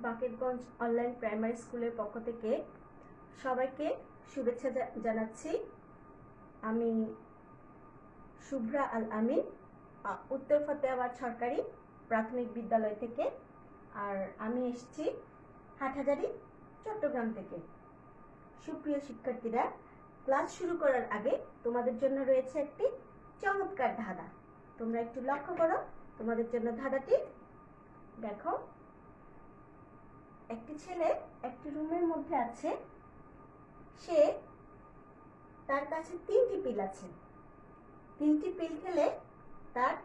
Bakerganj online primary স্কুলের পক্ষ থেকে সবাইকে শুভেচ্ছা জানাচ্ছি। আমি শুভ্রা আল আমিন, উত্তর ফতেয়াবাদ সরকারি প্রাথমিক বিদ্যালয় থেকে। আর আমি এসেছি হাটহাজারী, চট্টগ্রাম থেকে। সুপ্রিয় শিক্ষার্থীরা, ক্লাস শুরু করার আগে তোমাদের জন্য রয়েছে একটি চমৎকার ধাঁধা। তোমরা একটু লক্ষ্য করো, তোমাদের জন্য ধাঁধাটি দেখো। একটি ছেলে একটি রুমের মধ্যে আছে, সে তার কাছে 3টি পিল আছে। 3টি পিল খেলে তার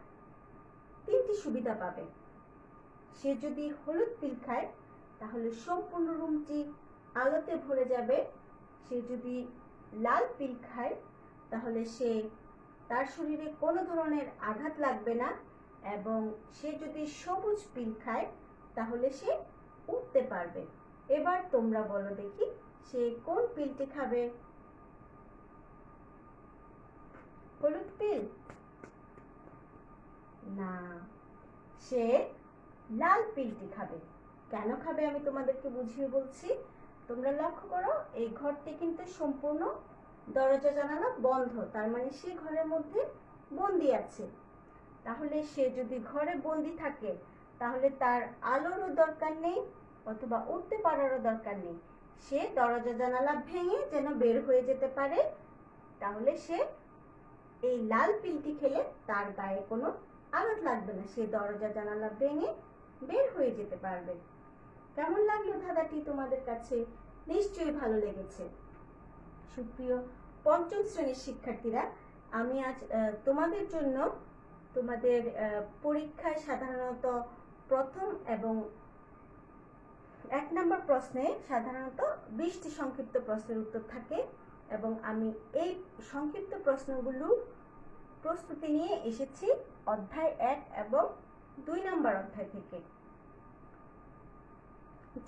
3টি সুবিধা পাবে। সে যদি হলুদ পিল খায় তাহলে সম্পূর্ণ রুমটি আলোতে ভরে যাবে। সে যদি লাল পিল খায় তাহলে তার শরীরে কোনো ধরনের আঘাত লাগবে না, এবং সে যদি সবুজ পিল খায় তাহলে সে উঠতে পারবে। এবার তোমরা বলো দেখি, সে কোন পিলটি খাবে? হলুদ পিল? না, সে লাল পিলটি খাবে। কেন খাবে আমি তোমাদেরকে বুঝিয়ে বলছি। তোমরা লক্ষ্য করো, এই ঘরটি কিন্তু সম্পূর্ণ দরজা জানালা বন্ধ, তার মানে সে ঘরের মধ্যে বন্দি আছে। তাহলে সে যদি ঘরে বন্দি থাকে তাহলে তার আলোরও দরকার নেই, অথবা উঠতে পারারও দরকার নেই। সে দরজা জানালা ভেঙে যেন বের হয়ে যেতে পারে। তাহলে সে এই লাল পিলটি খেলে তার গায়ে কোনো আঘাত লাগবে না, সে দরজা জানালা ভেঙে বের হয়ে যেতে পারবে। কেমন লাগলো ধাঁধাটি তোমাদের কাছে? নিশ্চয়ই ভালো লেগেছে। সুপ্রিয় পঞ্চম শ্রেণীর শিক্ষার্থীরা, আমি আজ তোমাদের জন্য তোমাদের পরীক্ষায় সাধারণত প্রথম এবং 1 নম্বর প্রশ্নে সাধারণত 20টি সংক্ষিপ্ত প্রশ্নের উত্তর থাকে, এবং আমি এই সংক্ষিপ্ত প্রশ্নগুলো প্রস্তুতি নিয়ে এসেছি অধ্যায় 1 এবং 2 নম্বর অধ্যায় থেকে।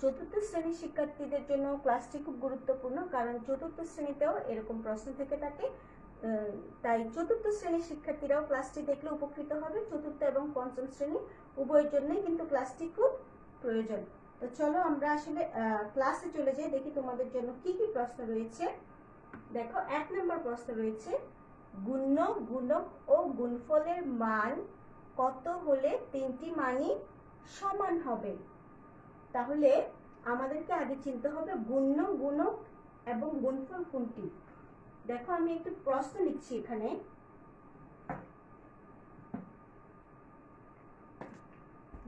চতুর্থ শ্রেণীর শিক্ষার্থীদের জন্য ক্লাসটি খুব গুরুত্বপূর্ণ, কারণ চতুর্থ শ্রেণীতেও এরকম প্রশ্ন থেকে থাকে। তাই চতুর্থ শ্রেণীর শিক্ষার্থীরাও ক্লাসটি দেখলে উপকৃত হবে। চতুর্থ এবং পঞ্চম শ্রেণী উভয়ের জন্যই কিন্তু ক্লাসটি খুব প্রয়োজন। তো চলো আমরা আসলে ক্লাসে চলে যাই, দেখি তোমাদের জন্য কি কি প্রশ্ন রয়েছে। দেখো, 1 নম্বর প্রশ্ন রয়েছে, গুণ্য, গুণক ও গুণফলের মান কত হলে 3টি মানই সমান হবে? তাহলে আমাদেরকে আগে চিনতে হবে গুণ্য, গুণক এবং গুণফল কোনটি। দেখো, আমি একটু প্রশ্ন লিখছি এখানে।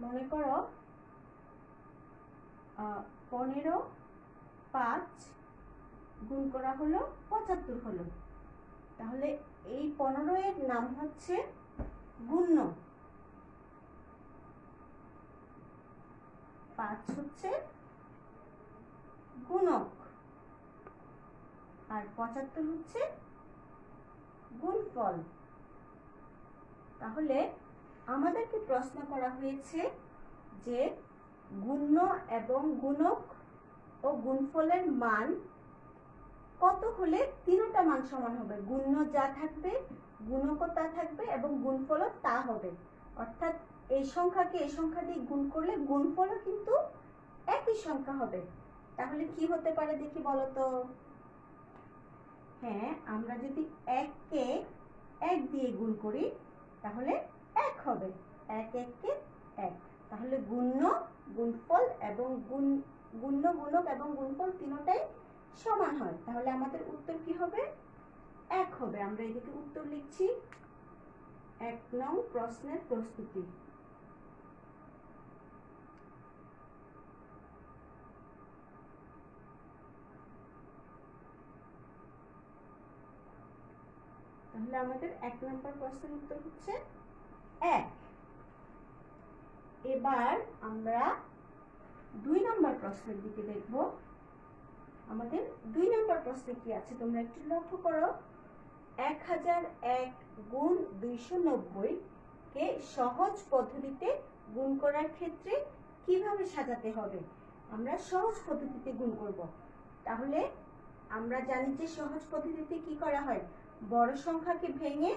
মনে করো 15 গুণ করা হলো 75 হলো। তাহলে এই 15 এর নাম হচ্ছে গুণ্য, 5 হচ্ছে গুণক, আর 75 হচ্ছে গুণফল। তাহলে আমাদেরকে প্রশ্ন করা হয়েছে যে গুণ্য এবং গুণক ও গুণফলের মান কত হলে 3টা মান সমান হবে। গুণ্য যা থাকবে, গুণকও তা থাকবে, এবং গুণফলও তা হবে। অর্থাৎ এই সংখ্যাকে এই সংখ্যা দিয়ে গুণ করলে গুণফলও কিন্তু একই সংখ্যা হবে। তাহলে কি হতে পারে দেখি বলো তো? হ্যাঁ, আমরা যদি 1 কে 1 দিয়ে গুণ করি তাহলে 1 হবে। 1 1 কে 1। তাহলে গুণ্য, গুণফল এবং গুণ্য, গুণক এবং গুণফল তিনটাই সমান হয়। তাহলে আমাদের উত্তর কি হবে? 1 হবে। আমরা এদিকে উত্তর লিখছি। 1 নং প্রশ্নের প্রস্তুতি। তাহলে আমাদের 1 নম্বর প্রশ্নের উত্তর হচ্ছে 1। এবার আমরা 2 নম্বর প্রশ্নের দিকে দেখব। আমাদের 2 নম্বর প্রশ্নে কি আছে তোমরা একটু লক্ষ্য করো। 1001 গুণ 290 কে সহজ পদ্ধতিতে গুণ করার ক্ষেত্রে কিভাবে সাজাতে হবে? আমরা সহজ পদ্ধতিতে গুণ করব। তাহলে আমরা জানি যে সহজ পদ্ধতিতে কি করা হয়, বড় সংখ্যাকে ভেঙে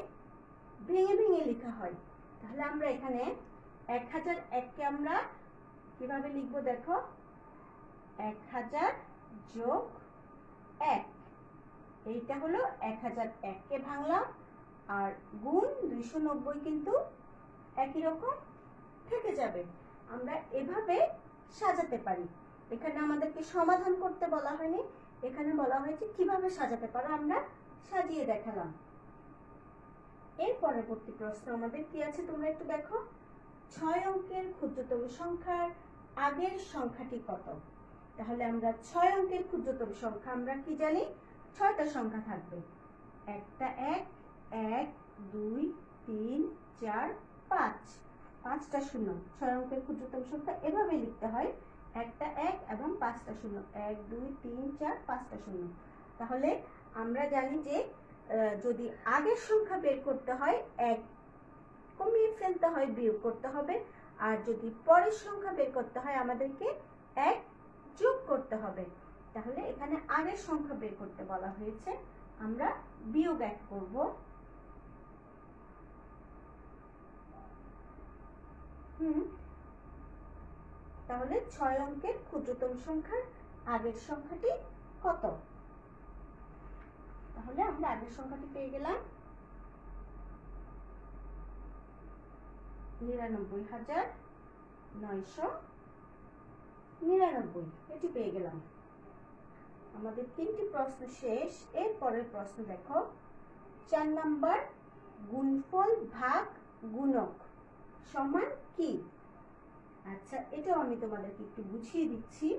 ভেঙে ভেঙে লেখা হয়। তাহলে আমরা এখানে 1001 কে আমরা কিভাবে লিখবো দেখো। 1000 যোগ 1, এইটা হলো 1001 কে ভাঙলাম, আর গুণ 290 কিন্তু একই রকম থেকে যাবে। আমরা এভাবে সাজাতে পারি। এখানে আমাদেরকে সমাধান করতে বলা হয়নি, এখানে বলা হয়েছে কিভাবে সাজাতে পারো, আমরা সাজিয়ে দেখালাম। এর পরবর্তী প্রশ্ন আমাদের কি আছে তোমরা একটু দেখো। 6 অঙ্কের ক্ষুদ্রতম সংখ্যার আগের সংখ্যাটি কত? তাহলে আমরা 6 অঙ্কের ক্ষুদ্রতম সংখ্যা আমরা কি জানি, 6টা সংখ্যা থাকবে। একটা 1, 1, 2, 3, 4, 5, 5টা শূন্য। 6 অঙ্কের ক্ষুদ্রতম সংখ্যা এভাবে লিখতে হয়, একটা 1 এবং 5টা শূন্য, 1, 2, 3, 4, 5টা শূন্য। তাহলে আমরা জানি যে যদি আগের সংখ্যা বের করতে হয় 1 কমিয়ে ফেলতে হয়, বিয়োগ করতে হবে, আর যদি পরের সংখ্যা বের করতে হয় আমাদেরকে 1 যোগ করতে হবে। তাহলে এখানে আগের সংখ্যা বের করতে বলা হয়েছে, আমরা বিয়োগ 1 করব। তাহলে 6 অঙ্কের ক্ষুদ্রতম সংখ্যার আগের সংখ্যাটি কত? তাহলে আমরা আগের সংখ্যাটি পেয়ে গেলাম 99,999, এটি পেয়ে গেলাম। আমাদের 3টি প্রশ্ন শেষ। এর পরের প্রশ্ন দেখো, 4 নাম্বার, গুণফল ভাগ গুণক সমান কি? আচ্ছা, এটাও আমি তোমাদেরকে একটু বুঝিয়ে দিচ্ছি।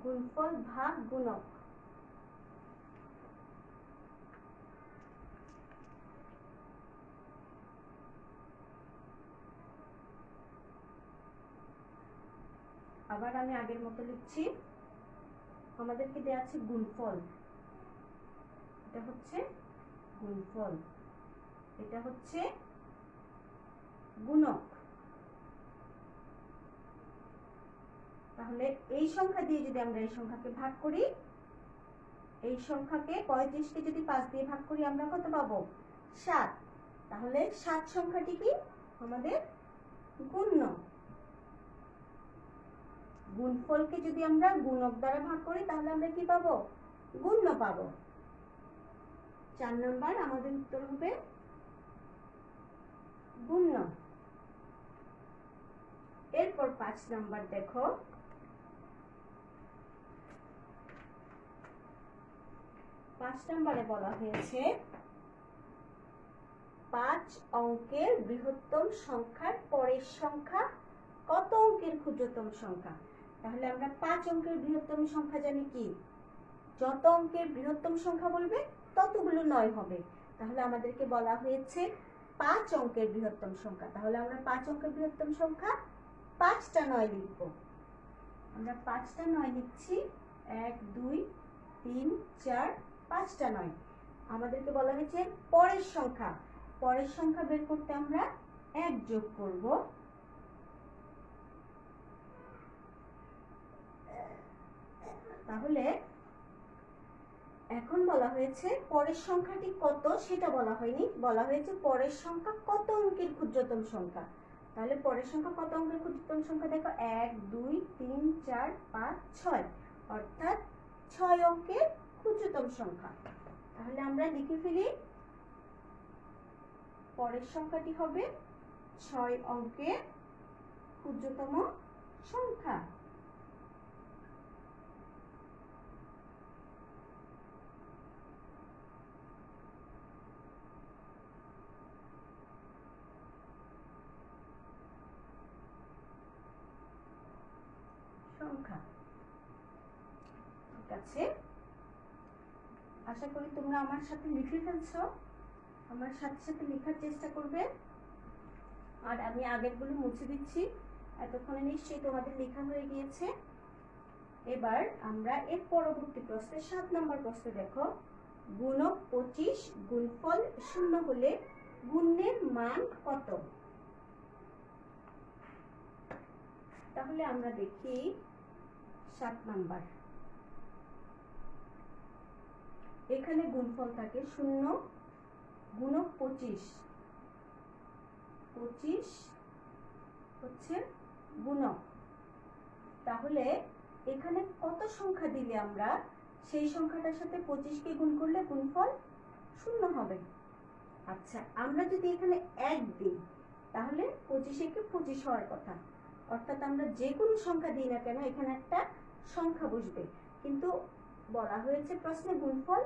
গুণফল ভাগ গুণক, আবার আমি আগের মতো লিখছি। আমাদেরকে দেয়া আছে গুণফল, এটা হচ্ছে গুণফল, এটা হচ্ছে গুণক। তাহলে এই সংখ্যা দিয়ে যদি আমরা এই সংখ্যাকে ভাগ করি, এই সংখ্যাকে 35কে যদি 5 দিয়ে ভাগ করি আমরা কত পাবো? 7। তাহলে 7 সংখ্যাটি কি আমাদের গুণ্য। গুণফলকে যদি আমরা গুণক দ্বারা ভাগ করি তাহলে আমরা কি পাবো? গুণ্য পাবো। 4 নাম্বার আমাদের উত্তর হবে গুণ্য। এরপর 5 নাম্বার দেখো, 5 নাম্বারে বলা হয়েছে 5 অঙ্কের বৃহত্তম সংখ্যার পরের সংখ্যা কত অঙ্কের ক্ষুদ্রতম সংখ্যা? তাহলে আমরা 5 অঙ্কের বৃহত্তম সংখ্যা জানি কি, যত অঙ্কের বৃহত্তম সংখ্যা বলবে ততগুলো 9 হবে। তাহলে আমাদেরকে বলা হয়েছে 5 অঙ্কের বৃহত্তম সংখ্যা। তাহলে আমরা 5 অঙ্কের বৃহত্তম সংখ্যা 5টা 9 লিখব। আমরা 5টা 9 লিখছি, 1, 2, 3, 4, 5টা 9। আমাদেরকে বলা হয়েছে পরের সংখ্যা, পরের সংখ্যা বের করতে আমরা 1 যোগ করব। তাহলে এখন বলা হয়েছে পরের সংখ্যাটি কত সেটা বলা হয়নি, বলা হয়েছে পরের সংখ্যা কত অঙ্কের ক্ষুদ্রতম সংখ্যা। তাহলে পরের সংখ্যা কত অঙ্কের ক্ষুদ্রতম সংখ্যা দেখো, 1, 2, 3, 4, 5, 6, অর্থাৎ 6 অঙ্কের ক্ষুদ্রতম সংখ্যা। তাহলে আমরা লিখে ফেলি, পরের সংখ্যাটি হবে 6 অঙ্কের ক্ষুদ্রতম সংখ্যা। সংখ্যা ঠিক আছে, আশা করি তোমরা আমার সাথে লিখে ফেলছো, আমার সাথে সাথে লেখার চেষ্টা করবে। আর আমি আগেরগুলো মুছে দিচ্ছি, এতক্ষণে নিশ্চয়ই তোমাদের লেখা হয়ে গিয়েছে। এবার আমরা এর পরবর্তী প্রশ্নে 7 নম্বর প্রশ্ন দেখো, গুণক 25 গুণফল 0 হলে গুণের মান কত? তাহলে আমরা দেখি 7 নাম্বার। এখানে গুণফল থাকে 0 গুণক 25, 25 হচ্ছে গুণক। তাহলে এখানে কত সংখ্যা দিলে আমরা সেই সংখ্যাটার সাথে 25 কে গুণ করলে গুণফল 0 হবে। আচ্ছা, আমরা যদি এখানে 1 দিই তাহলে 25 কে 25 হওয়ার কথা, অর্থাৎ আমরা যে কোনো সংখ্যা দিই না কেন এখানে একটা সংখ্যা বসবে, কিন্তু বলা হয়েছে প্রশ্নে গুণফল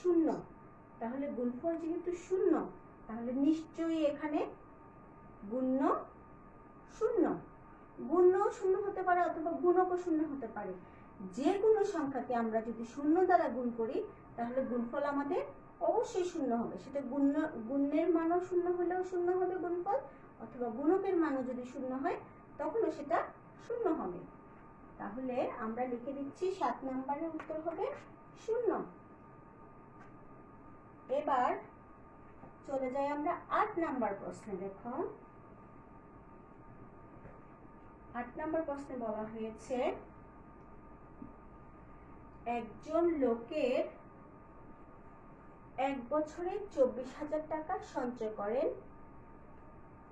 0। তাহলে গুণফল যেহেতু 0, তাহলে নিশ্চয়ই এখানে গুণ্য 0। গুণ্যও 0 হতে পারে অথবা গুণকও 0 হতে পারে। যে কোনো সংখ্যাকে আমরা যদি 0 দ্বারা গুণ করি তাহলে গুণফল আমাদের অবশ্যই 0 হবে। সেটা গুণ্যের মানও 0 হলেও 0 হবে গুণফল, অথবা গুণকের মানও যদি 0 হয় তখনও সেটা 0 হবে। তাহলে আমরা লিখে দিচ্ছি 7 নম্বরের উত্তর হবে 0। এবার চলে যাই আমরা 8 নাম্বার প্রশ্নে। দেখো 8 নাম্বার প্রশ্নে বলা হয়েছে একজন লোকের 1 বছরে 24,000 টাকা সঞ্চয় করেন।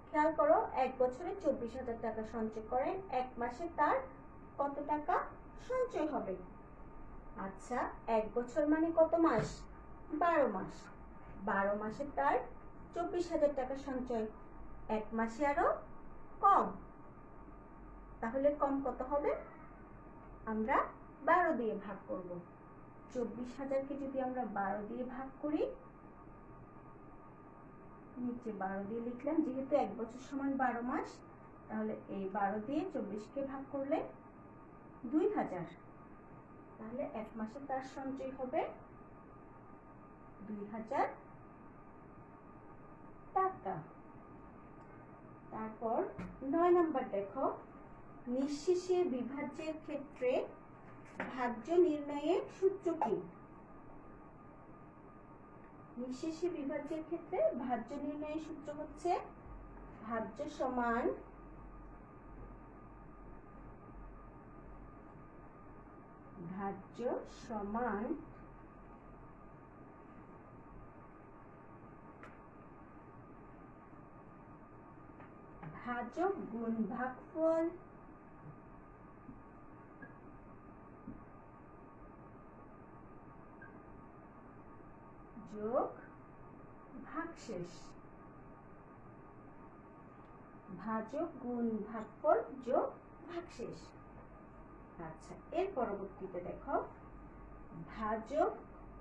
খেয়াল করো, 1 বছরে 24,000 টাকা সঞ্চয় করেন, 1 মাসে তার কত টাকা সঞ্চয় হবে? আচ্ছা, 1 বছর মানে কত মাস? 12 মাস। 12 মাসে তার 24,000 টাকা সঞ্চয়, 1 মাসে আরো কম। তাহলে কম কত হবে? আমরা 12 দিয়ে ভাগ করব। 24,000 কে যদি আমরা 12 দিয়ে ভাগ করি, নিচে 12 দিয়ে লিখলাম, যেহেতু 1 বছর সমান 12 মাস, তাহলে এই 12 দিয়ে 24 কে ভাগ করলে 2000। তাহলে 1 মাসে তার সঞ্চয় হবে 2000 টাকা। তারপর 9 নাম্বার দেখো, নিঃশেষের বিভাজ্যের ক্ষেত্রে ভাজ্য নির্ণয়ের সূত্র কি? নিঃশেষে বিভাজ্যের ক্ষেত্রে ভাজ্য নির্ণয়ের সূত্র হচ্ছে ভাজ্য সমান ভাজক গুণ ভাগফল যোগ ভাগশেষ। ভাজক গুণ ভাগফল যোগ ভাগশেষ। আচ্ছা, এর পরবর্তীতে দেখো ভাজক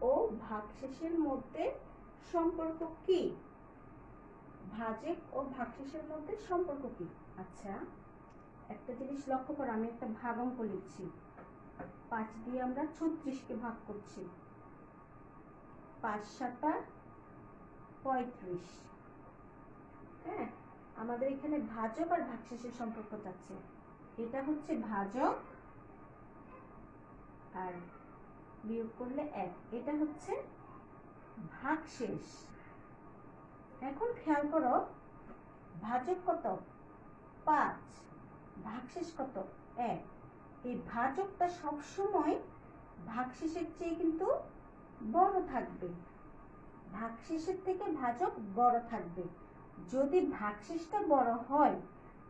ও ভাগশেষের মধ্যে সম্পর্ক কি? ভাজক ও ভাগশেষের মধ্যে সম্পর্ক কি? আচ্ছা, একটা জিনিস লক্ষ্য করো, আমি একটা ভাগ অঙ্ক লিখছি। 5 দিয়ে আমরা 36 কে ভাগ করছি। 5 7 35। হ্যাঁ, আমাদের এখানে ভাজক আর ভাগশেষের সম্পর্ক চাচ্ছে। এটা হচ্ছে ভাজক আর বিয়োগ করলে 1, এটা হচ্ছে ভাগশেষ। এখন খেয়াল করো, ভাজক কত? 5, ভাগশেষ কত? 1। এই ভাজকটা সবসময় ভাগশেষের চেয়ে কিন্তু বড় থাকবে, ভাগশেষের থেকে ভাজক বড় থাকবে। যদি ভাগশেষটা বড় হয়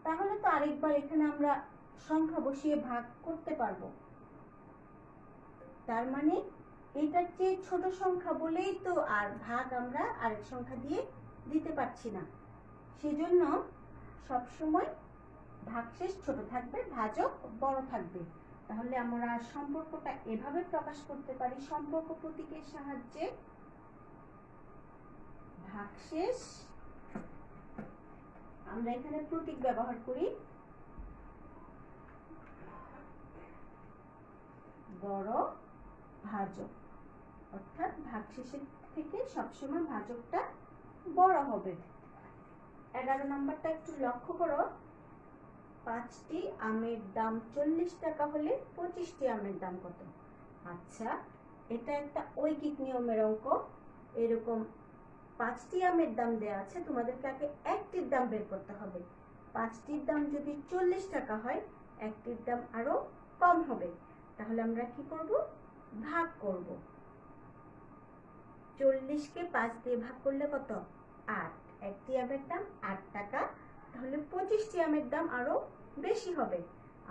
তাহলে তো আরেকবার এখানে আমরা সংখ্যা বসিয়ে ভাগ করতে পারবো। তার মানে এটার চেয়ে ছোট সংখ্যা বলেই তো আর ভাগ আমরা আরেক সংখ্যা দিয়ে দিতে পারছি না। সেজন্য সবসময় ভাগশেষ ছোট থাকবে, ভাজক বড় থাকবে। তাহলে আমরা সম্পর্কটা এভাবে প্রকাশ করতে পারি, সম্পর্ক প্রতীকের সাহায্যে। ভাগশেষ, আমরা এখানে প্রতীক ব্যবহার করি, বড় ভাজক, অর্থাৎ ভাগশেষের থেকে সবসময় ভাজকটা বড় হবে। 11 নাম্বারটা একটু লক্ষ্য করো, 5টি আমের দাম 40 টাকা হলে 25টি আমের দাম কত? আচ্ছা, এটা একটা ঐকিক নিয়মের অঙ্ক। এরকম 5টি আমের দাম দেয়া আছে, তোমাদেরকে আগে একটির দাম বের করতে হবে। 5টির দাম যদি 40 টাকা হয়, একটির দাম আরো কম হবে। তাহলে আমরা কি করব, ভাগ করব। 40-কে 5 দিয়ে ভাগ করলে কত, 8। একটি আমের দাম 8 টাকা, তাহলে 25টি আমের দাম আরো বেশি হবে।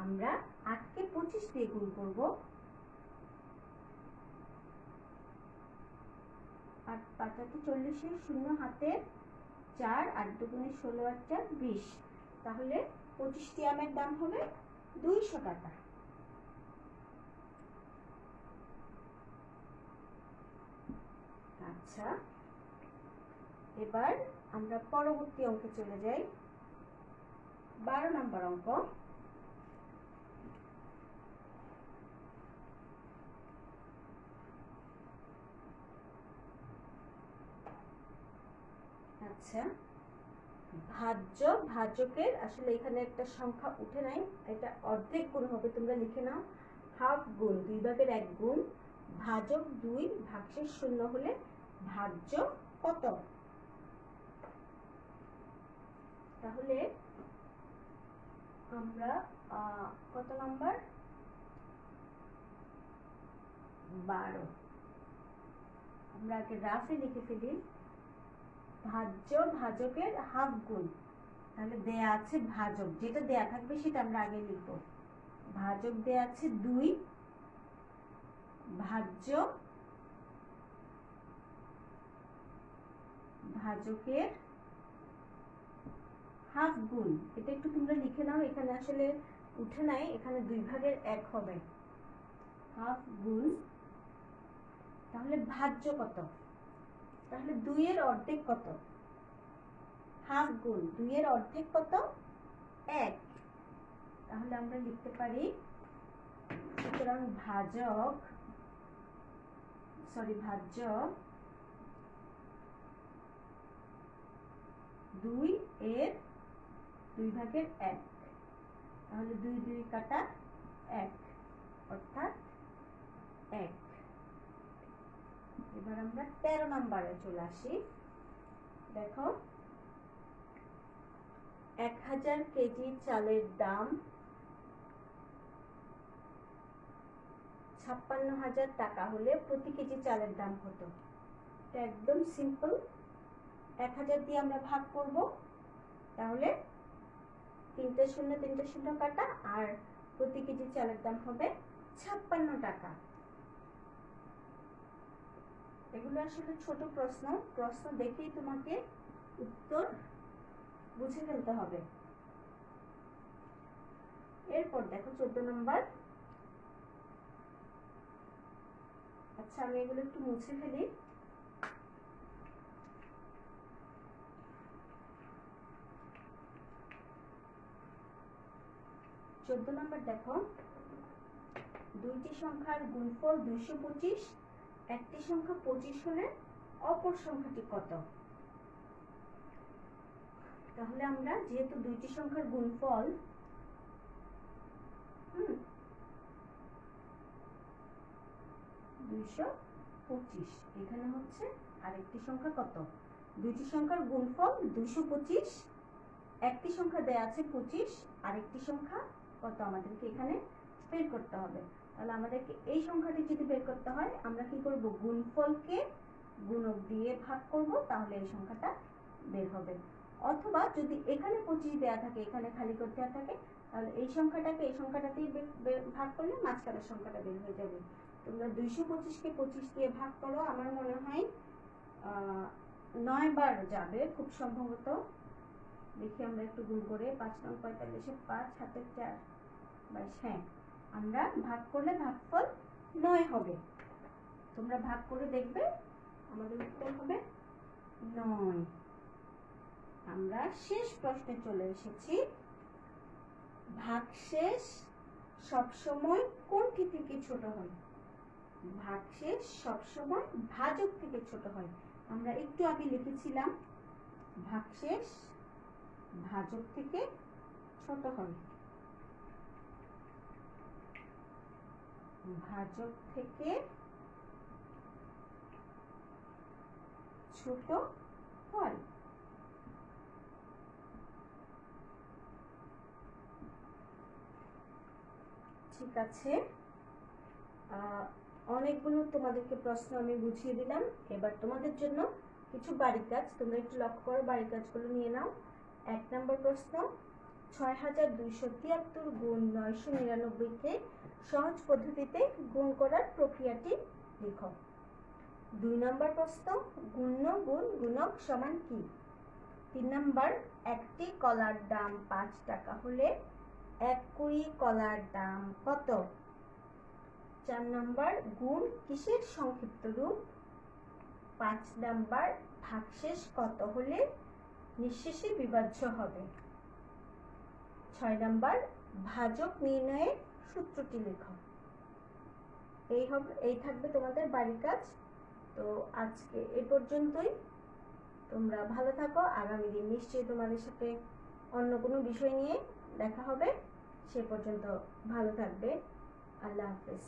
আমরা 8-কে 25 দিয়ে গুণ করব। 8 5 40, 0 হাতে 4, 8 দুগুণে 16 আর 4 20। তাহলে 25টি আমের দাম হবে 200 টাকা। আচ্ছা, এবার আমরা পরবর্তী অঙ্কে চলে যাই। 12 নম্বর অঙ্ক। আচ্ছা, ভাজ্য ভাজকের আসলে এখানে একটা সংখ্যা উঠে নাই, এটা অর্ধেক গুণ হবে, তোমরা লিখে নাও। হাফ গুণ 2 ভাগের 1 গুণ, ভাজক 2 ভাগশেষ 0 হলে ভাজ্য কত? তাহলে আমরা কত নাম্বার, 12, আমরা আগে রাফে লিখে ফেলি। ভাজ্য ভাজকের হাফ গুণ, তাহলে দেয়া আছে ভাজক, যেটা দেয়া থাকবে সেটা আমরা আগে লিখব। ভাজক দেয়া আছে 2, ভাজ্য ভাজকের হাফ গুণ, এটা একটু তোমরা লিখে নাও, এখানে আসলে উঠে নাই, এখানে 2 ভাগের 1 হবে। হাফ গুণ, তাহলে ভাজ্য কত? তাহলে 2 এর অর্ধেক কত? হাফ গুণ 2 এর অর্ধেক কত? 1। তাহলে আমরা লিখতে পারি, সুতরাং ভাজ্য 2 এর 2 ভাগের 1, তাহলে 2 2 কাটা 1, অর্থাৎ 1। এবার আমরা 13 নম্বরে চলে আসি। দেখো, 1000 কেজি চালের দাম 56,000 টাকা হলে প্রতি কেজি চালের দাম কত? এটা একদম সিম্পল, 1000 দিয়ে আমরা ভাগ করব, তাহলে 3টে 0 3টে 0 কাটা, আর প্রতি কেজি চালের দাম হবে 56 টাকা। এগুলো আসলে ছোট প্রশ্ন, প্রশ্ন দেখেই তোমাকে উত্তর বুঝে ফেলতে হবে। এরপর দেখো 14 নম্বর। আচ্ছা, আমি এগুলো একটু মুছে ফেলি। 14 নম্বর দেখো, দুইটি সংখ্যার গুণফল 225, একটি সংখ্যা 25 হলে অপর সংখ্যাটি কত? তাহলে আমরা যেহেতু দুইটি সংখ্যার গুণফল 225, এখানে হচ্ছে আরেকটি সংখ্যা কত? দুইটি সংখ্যার গুণফল 225, একটি সংখ্যা দেয়া আছে 25, আরেকটি সংখ্যা কত আমাদেরকে এখানে বের করতে হবে। তাহলে আমাদেরকে এই সংখ্যাটি যদি বের করতে হয়, আমরা কি করব, গুণফলকে গুণক দিয়ে ভাগ করব, তাহলে এই সংখ্যাটা বের হবে। অথবা যদি এখানে 25 দেয়া থাকে, এখানে খালি করতে থাকে, তাহলে এই সংখ্যাটাকে এই সংখ্যাটাতেই ভাগ করলে মাঝখানের সংখ্যাটা বের হয়ে যাবে। তোমরা 225কে 25 দিয়ে ভাগ করো, আমার মনে হয় 9 বার যাবে খুব সম্ভবত। দেখি আমরা একটু গুণ করে, 5 নং 45, 5 হাতে 4 22, হ্যাঁ, আমরা ভাগ করলে ভাগফল 9 হবে। তোমরা ভাগ করে দেখবে, আমাদের উত্তর হবে 9। আমরা শেষ প্রশ্নে চলে এসেছি। ভাগশেষ সবসময় কোনটি থেকে ছোট হয়? ভাগশেষ সবসময় ভাজক থেকে ছোট হয়। আমরা একটু আগে লিখেছিলাম ভাগশেষ ভাজক থেকে ছোট হয়। ভাজক থেকে ছোট হয়। ঠিক আছে, অনেকগুলো তোমাদেরকে প্রশ্ন আমি বুঝিয়ে দিলাম। এবার তোমাদের জন্য কিছু বাড়ির কাজ, তোমরা একটু লক্ষ্য করো, বাড়ির কাজগুলো নিয়ে নাও। 1 নম্বর প্রশ্ন, 6273 গুণ 999 সহজ পদ্ধতিতে গুণ করার প্রক্রিয়াটি লিখো। 2 নম্বর প্রশ্ন, গুণ্য গুণ গুণক সমান কি? 3 নম্বর, একটি কলার দাম 5 টাকা হলে 1 কুড়ি কলার দাম কত? 4 নম্বর, গুণ কিসের সংক্ষিপ্ত রূপ? 5 নম্বর, ভাগশেষ কত হলে নিঃশেষে বিভাজ্য হবে? 6 নম্বর, ভাজক নির্ণয়ের সূত্রটি লেখো। এই থাকবে তোমাদের বাড়ির কাজ। তো আজকে এ পর্যন্তই। তোমরা ভালো থাকো। আগামী দিন নিশ্চয়ই তোমাদের সাথে অন্য কোনো বিষয় নিয়ে দেখা হবে। সে পর্যন্ত ভালো থাকবে। আল্লাহ হাফেজ।